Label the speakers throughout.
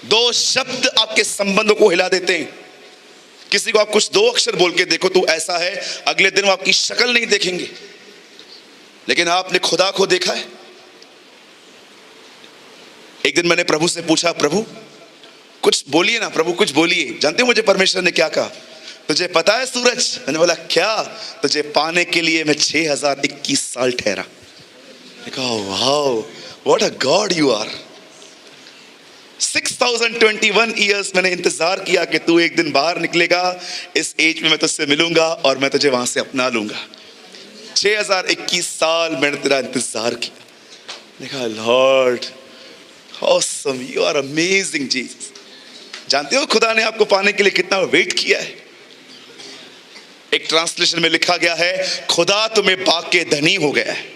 Speaker 1: दो शब्द आपके संबंधों को हिला देते हैं। किसी को आप कुछ दो अक्षर बोल के देखो तो ऐसा है, अगले दिन वो आपकी शक्ल नहीं देखेंगे। लेकिन आपने खुदा को देखा है? एक दिन मैंने प्रभु से पूछा, प्रभु कुछ बोलिए ना, प्रभु कुछ बोलिए। जानते हो मुझे परमेश्वर ने क्या कहा? तुझे पता है सूरज? मैंने बोला क्या? तुझे पाने के लिए मैं 6021 साल ठहरा। Wow, what a God you are. 6021 years मैंने इंतजार किया कि तू एक दिन बाहर निकलेगा, इस एज में मैं तुझसे मिलूंगा और मैं तुझे वहां से अपना लूंगा। 6021 साल मैंने तेरा इंतजार किया। देखा, Lord awesome, you are amazing Jesus. जानते हो खुदा ने आपको पाने के लिए कितना वेट किया है? एक ट्रांसलेशन में लिखा गया है, खुदा तुम्हें पाके धनी हो गया है।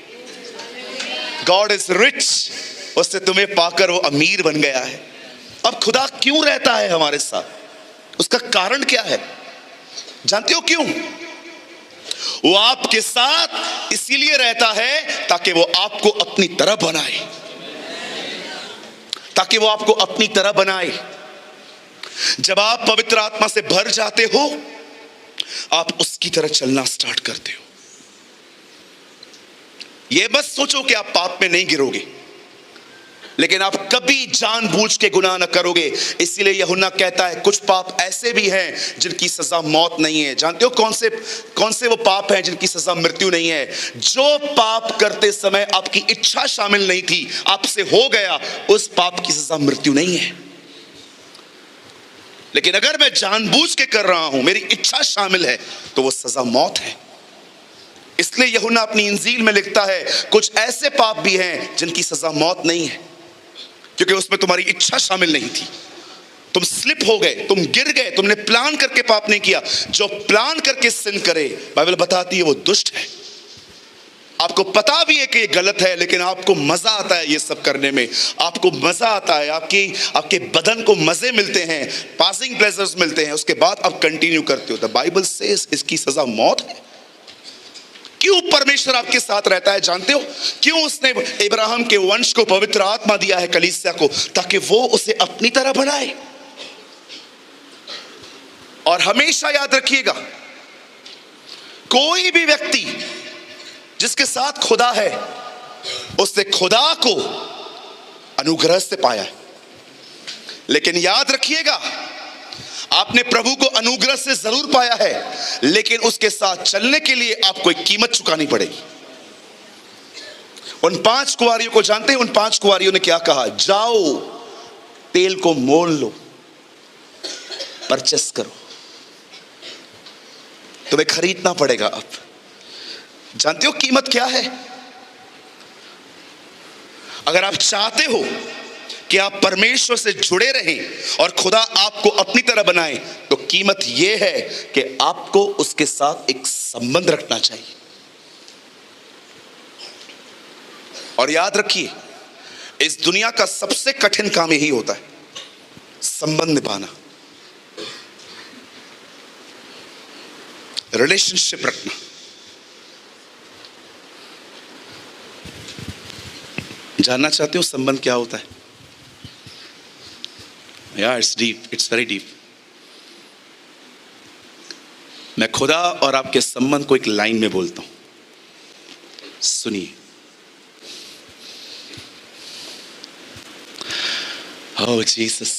Speaker 1: गॉड इज रिच, उससे तुम्हें पाकर वो अमीर बन गया है। अब खुदा क्यों रहता है हमारे साथ? उसका कारण क्या है? जानते हो क्यों? वो आपके साथ इसीलिए रहता है ताकि वो आपको अपनी तरह बनाए, ताकि वो आपको अपनी तरह बनाए। जब आप पवित्र आत्मा से भर जाते हो, आप उसकी तरह चलना स्टार्ट करते हो। यह मत सोचो कि आप पाप में नहीं गिरोगे, लेकिन आप कभी जानबूझ के गुनाह न करोगे। इसीलिए यूहन्ना कहता है कुछ पाप ऐसे भी हैं जिनकी सजा मौत नहीं है। जानते हो कौन से वो पाप हैं जिनकी सजा मृत्यु नहीं है? जो पाप करते समय आपकी इच्छा शामिल नहीं थी, आपसे हो गया, उस पाप की सजा मृत्यु नहीं है। लेकिन अगर मैं जानबूझ के कर रहा हूं, मेरी इच्छा शामिल है, तो वो सजा मौत है। इसलिए यूहन्ना अपनी इंजील में लिखता है कुछ ऐसे पाप भी हैं जिनकी सजा मौत नहीं है, क्योंकि उसमें तुम्हारी इच्छा शामिल नहीं थी। तुम स्लिप हो गए, तुम गिर गए, तुमने प्लान करके पाप नहीं किया। जो प्लान करके सिन करे, बाइबल बताती है वो दुष्ट है। आपको पता भी है कि ये गलत है, लेकिन आपको मजा आता है ये सब करने में। आपको मजा आता है, आपके बदन को मजे मिलते हैं, पासिंग प्लेजर्स मिलते हैं, उसके बाद आप कंटिन्यू करते हो। द बाइबल सेज इसकी सजा मौत है। क्यों परमेश्वर आपके साथ रहता है? जानते हो क्यों? उसने इब्राहिम के वंश को पवित्र आत्मा दिया है, कलीसिया को, ताकि वो उसे अपनी तरह बनाए। और हमेशा याद रखिएगा, कोई भी व्यक्ति जिसके साथ खुदा है, उसने खुदा को अनुग्रह से पाया है। लेकिन याद रखिएगा, आपने प्रभु को अनुग्रह से जरूर पाया है, लेकिन उसके साथ चलने के लिए आपको एक कीमत चुकानी पड़ेगी। उन 5 कुंवारियों को जानते हैं? उन 5 कुंवारियों ने क्या कहा? जाओ तेल को मोल लो, परचेस करो, तुम्हें खरीदना पड़ेगा। अब जानते हो कीमत क्या है? अगर आप चाहते हो कि आप परमेश्वर से जुड़े रहें और खुदा आपको अपनी तरह बनाए, तो कीमत यह है कि आपको उसके साथ एक संबंध रखना चाहिए। और याद रखिए, इस दुनिया का सबसे कठिन काम यही होता है, संबंध निभाना, रिलेशनशिप रखना। जानना चाहते हो संबंध क्या होता है? It's deep, it's very deep. मैं खुदा और आपके संबंध को एक लाइन में बोलता हूं, सुनिए। ओह जीसस,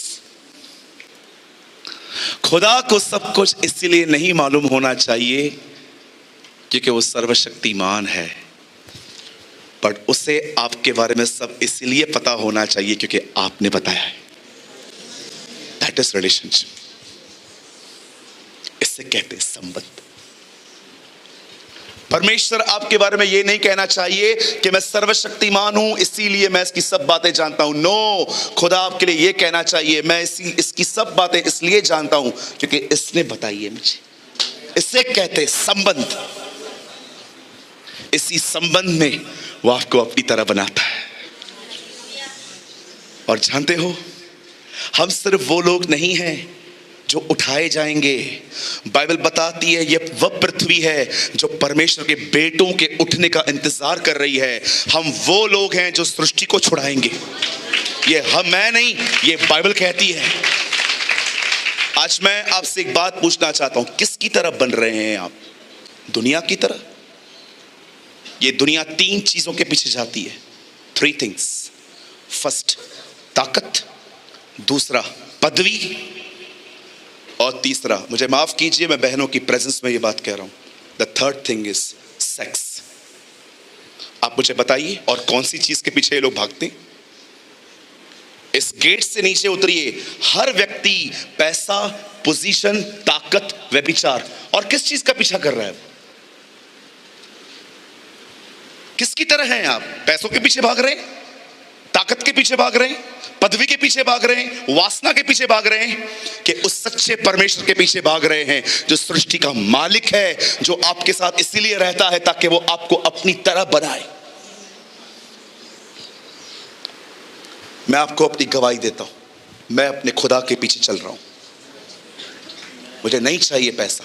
Speaker 1: खुदा को सब कुछ इसलिए नहीं मालूम होना चाहिए क्योंकि वो सर्वशक्तिमान है, बट उसे आपके बारे में सब इसलिए पता होना चाहिए क्योंकि आपने बताया है। That is relationship. इससे कहते हैं संबंध। परमेश्वर आपके बारे में ये नहीं कहना चाहिए कि मैं सर्वशक्तिमान हूं इसीलिए मैं इसकी सब बातें जानता हूं। नो, खुदा आपके लिए ये कहना चाहिए मैं इसकी सब बातें इसलिए जानता हूं क्योंकि इसने बताई है मुझे। इससे कहते हैं संबंध। इसी संबंध में वो आपको अपनी तरह बनाता है। और जानते हो, हम सिर्फ वो लोग नहीं हैं जो उठाए जाएंगे। बाइबल बताती है ये वह पृथ्वी है जो परमेश्वर के बेटों के उठने का इंतजार कर रही है। हम वो लोग हैं जो सृष्टि को छुड़ाएंगे। ये मैं नहीं, ये बाइबल कहती है। आज मैं आपसे एक बात पूछना चाहता हूं, किसकी तरह बन रहे हैं आप? दुनिया की तरह? ये दुनिया तीन चीजों के पीछे जाती है, 3 थिंग्स। फर्स्ट ताकत, दूसरा पदवी, और तीसरा, मुझे माफ कीजिए मैं बहनों की प्रेजेंस में ये बात कह रहा हूं, the third thing is sex. आप मुझे बताइए और कौन सी चीज के पीछे ये लोग भागते हैं? इस गेट से नीचे उतरिए, हर व्यक्ति पैसा, पोजीशन, ताकत, व्यभिचार, और किस चीज का पीछा कर रहा है? किसकी तरह हैं आप? पैसों के पीछे भाग रहे हैं, ताकत के पीछे भाग रहे हैं, पदवी के पीछे भाग रहे हैं, वासना के पीछे भाग रहे हैं, कि उस सच्चे परमेश्वर के पीछे भाग रहे हैं जो सृष्टि का मालिक है, जो आपके साथ इसीलिए रहता है ताकि वो आपको अपनी तरह बनाए। मैं आपको अपनी गवाही देता हूं, मैं अपने खुदा के पीछे चल रहा हूं। मुझे नहीं चाहिए पैसा,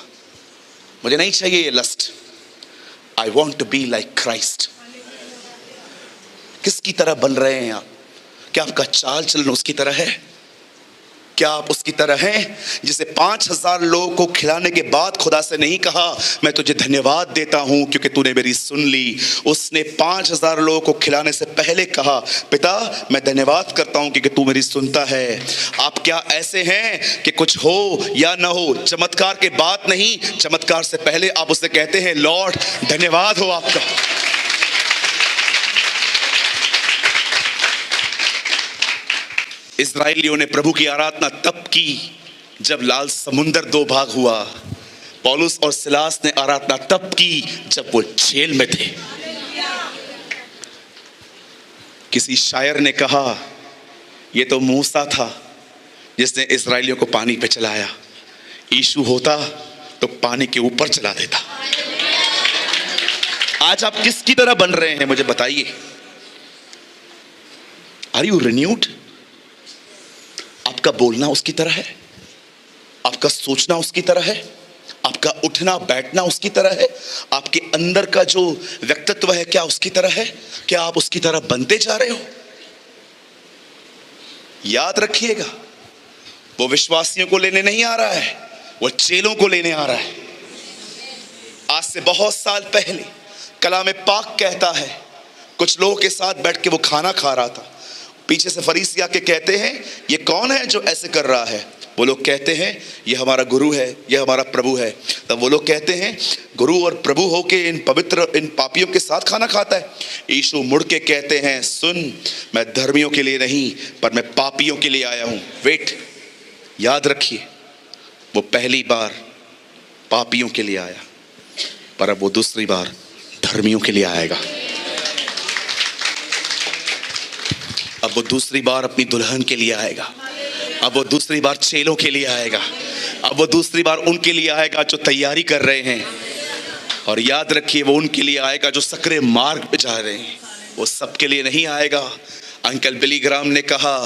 Speaker 1: मुझे नहीं चाहिए ये lust. I want to be like Christ. किसकी तरह बन रहे हैं आप? क्या आपका चाल चलन उसकी तरह है? क्या आप उसकी तरह हैं जिसे 5000 लोगों को खिलाने के बाद खुदा से नहीं कहा मैं तुझे धन्यवाद देता हूं क्योंकि तूने मेरी सुन ली? उसने 5000 लोगों को खिलाने से पहले कहा पिता मैं धन्यवाद करता हूं क्योंकि तू मेरी सुनता है। आप क्या ऐसे हैं कि कुछ हो या ना हो, चमत्कार के बाद नहीं, चमत्कार से पहले आप उससे कहते हैं लॉर्ड धन्यवाद हो आपका। इस्राएलियों ने प्रभु की आराधना तब की जब लाल समुंदर 2 भाग हुआ। पौलुस और सिलास ने आराधना तब की जब वो जेल में थे। किसी शायर ने कहा ये तो मूसा था जिसने इस्राएलियों को पानी पे चलाया, यीशु होता तो पानी के ऊपर चला देता। आज आप किसकी तरह बन रहे हैं मुझे बताइए? Are you renewed? आपका बोलना उसकी तरह है, आपका सोचना उसकी तरह है, आपका उठना बैठना उसकी तरह है, आपके अंदर का जो व्यक्तित्व है क्या उसकी तरह है? क्या आप उसकी तरह बनते जा रहे हो? याद रखिएगा, वो विश्वासियों को लेने नहीं आ रहा है, वो चेलों को लेने आ रहा है। आज से बहुत साल पहले कलाम पाक कहता है कुछ लोगों के साथ बैठ के वो खाना खा रहा था। पीछे से फरीसी आके कहते हैं ये कौन है जो ऐसे कर रहा है? वो लोग कहते हैं ये हमारा गुरु है, ये हमारा प्रभु है। तब वो लोग कहते हैं गुरु और प्रभु होके इन पवित्र इन पापियों के साथ खाना खाता है। यीशु मुड़ के कहते हैं सुन, मैं धर्मियों के लिए नहीं पर मैं पापियों के लिए आया हूं। वेट, याद रखिए, वो पहली बार पापियों के लिए आया, पर अब वो दूसरी बार धर्मियों के लिए आएगा। अब वो दूसरी बार अपनी दुल्हन के लिए आएगा, अब वो दूसरी बार चेलों के लिए आएगा, अब वो दूसरी बार उनके लिए आएगा जो तैयारी कर रहे हैं। और याद रखिए वो उनके लिए आएगा जो सकरे मार्ग पे जा रहे हैं, वो सबके लिए नहीं आएगा। अंकल बिली ग्राम ने कहा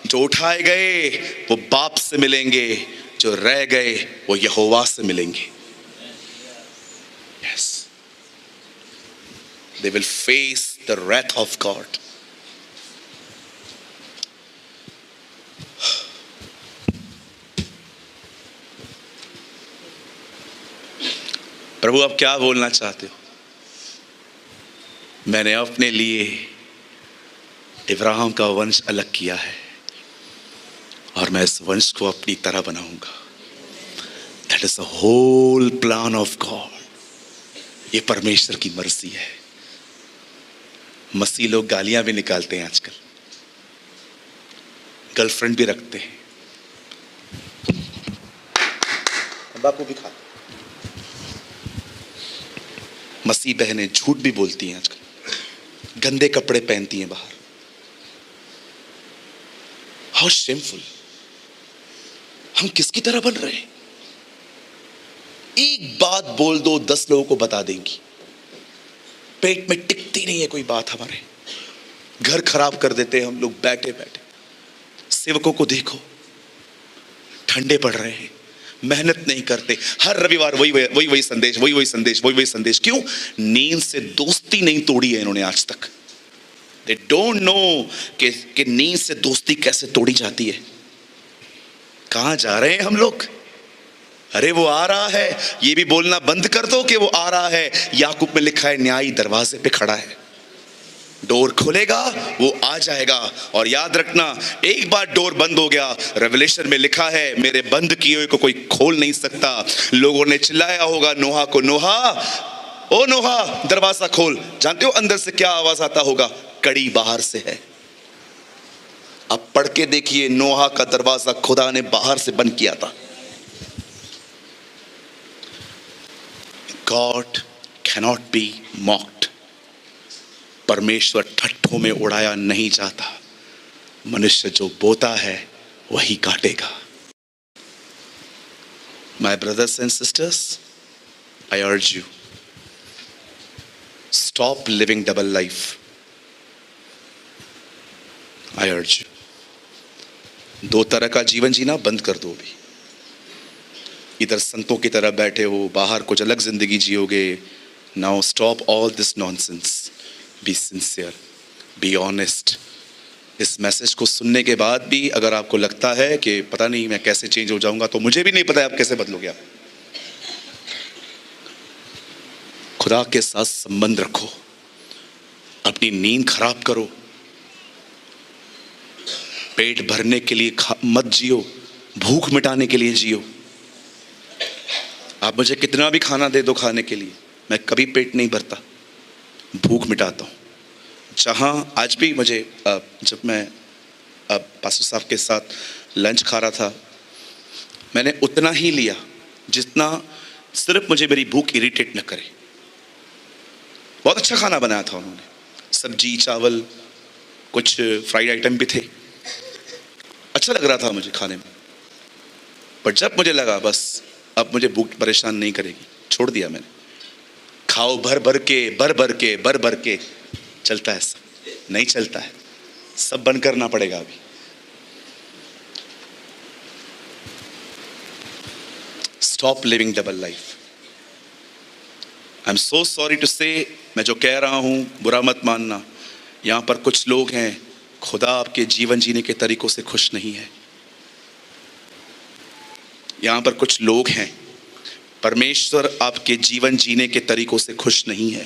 Speaker 1: जो उठाए गए वो बाप से मिलेंगे, जो रह गए वो यहोवा से मिलेंगे। Yes, they will face the wrath of God. प्रभु आप क्या बोलना चाहते हो? मैंने अपने लिए इब्राहिम का वंश अलग किया है और मैं इस वंश को अपनी तरह बनाऊंगा। That is the whole plan of God. ये परमेश्वर की मर्जी है। मसीह लोग गालियां भी निकालते हैं आजकल, गर्लफ्रेंड भी रखते हैं, बापू भी खाते। मसीह बहनें झूठ भी बोलती हैं आजकल, गंदे कपड़े पहनती हैं बाहर। How shameful. हम किसकी तरह बन रहे हैं? एक बात बोल दो 10 लोगों को बता देंगी। पेट में टिकती नहीं है कोई बात हमारे, घर खराब कर देते हैं हम लोग बैठे बैठे। सेवकों को देखो, ठंडे पड़ रहे हैं, मेहनत नहीं करते, हर रविवार वही संदेश, वही संदेश, वही संदेश। क्यों? नींद से दोस्ती नहीं तोड़ी है इन्होंने आज तक। दे डोंट नो कि नींद से दोस्ती कैसे तोड़ी जाती है। कहां जा रहे हैं हम लोग? अरे वो आ रहा है, ये भी बोलना बंद कर दो कि वो आ रहा है। याकूब में लिखा है न्यायी दरवाजे पे खड़ा है, डोर खोलेगा वो आ जाएगा। और याद रखना, एक बार डोर बंद हो गया, रेवलेशन में लिखा है मेरे बंद किए हुए को कोई खोल नहीं सकता। लोगों ने चिल्लाया होगा नोहा को, नोहा ओ नोहा दरवाजा खोल। जानते हो अंदर से क्या आवाज आता होगा? कड़ी बाहर से है। अब पढ़ के देखिए, नोहा का दरवाजा खुदा ने बाहर से बंद किया था। God cannot be mocked. परमेश्वर ठट्ठों में उड़ाया नहीं जाता। मनुष्य जो बोता है वही काटेगा। My brothers and sisters, I urge you, stop living double life. I urge you. दो तरह का जीवन जीना बंद कर दो अभी। इधर संतों की तरह बैठे हो, बाहर कुछ अलग जिंदगी जियोगे। Now stop all this nonsense, be sincere, be honest. इस मैसेज को सुनने के बाद भी अगर आपको लगता है कि पता नहीं मैं कैसे चेंज हो जाऊंगा, तो मुझे भी नहीं पता आप कैसे बदलोगे। आप खुदा के साथ संबंध रखो, अपनी नींद खराब करो, पेट भरने के लिए मत जियो, भूख मिटाने के लिए जियो। आप मुझे कितना भी खाना दे दो खाने के लिए, मैं कभी पेट नहीं भरता, भूख मिटाता हूँ। जहाँ आज भी मुझे जब मैं पास्टर साहब के साथ लंच खा रहा था, मैंने उतना ही लिया जितना सिर्फ मुझे मेरी भूख इरिटेट न करे। बहुत अच्छा खाना बनाया था उन्होंने, सब्जी चावल कुछ फ्राइड आइटम भी थे, अच्छा लग रहा था मुझे खाने में। पर जब मुझे लगा बस अब मुझे भूख परेशान नहीं करेगी, छोड़ दिया मैंने। खाओ भर भर के चलता है सब, नहीं चलता है, सब बंद करना पड़ेगा अभी। Stop living double life. I am so sorry to say, मैं जो कह रहा हूं बुरा मत मानना। यहां पर कुछ लोग हैं, खुदा आपके जीवन जीने के तरीकों से खुश नहीं है। यहां पर कुछ लोग हैं, परमेश्वर आपके जीवन जीने के तरीकों से खुश नहीं है।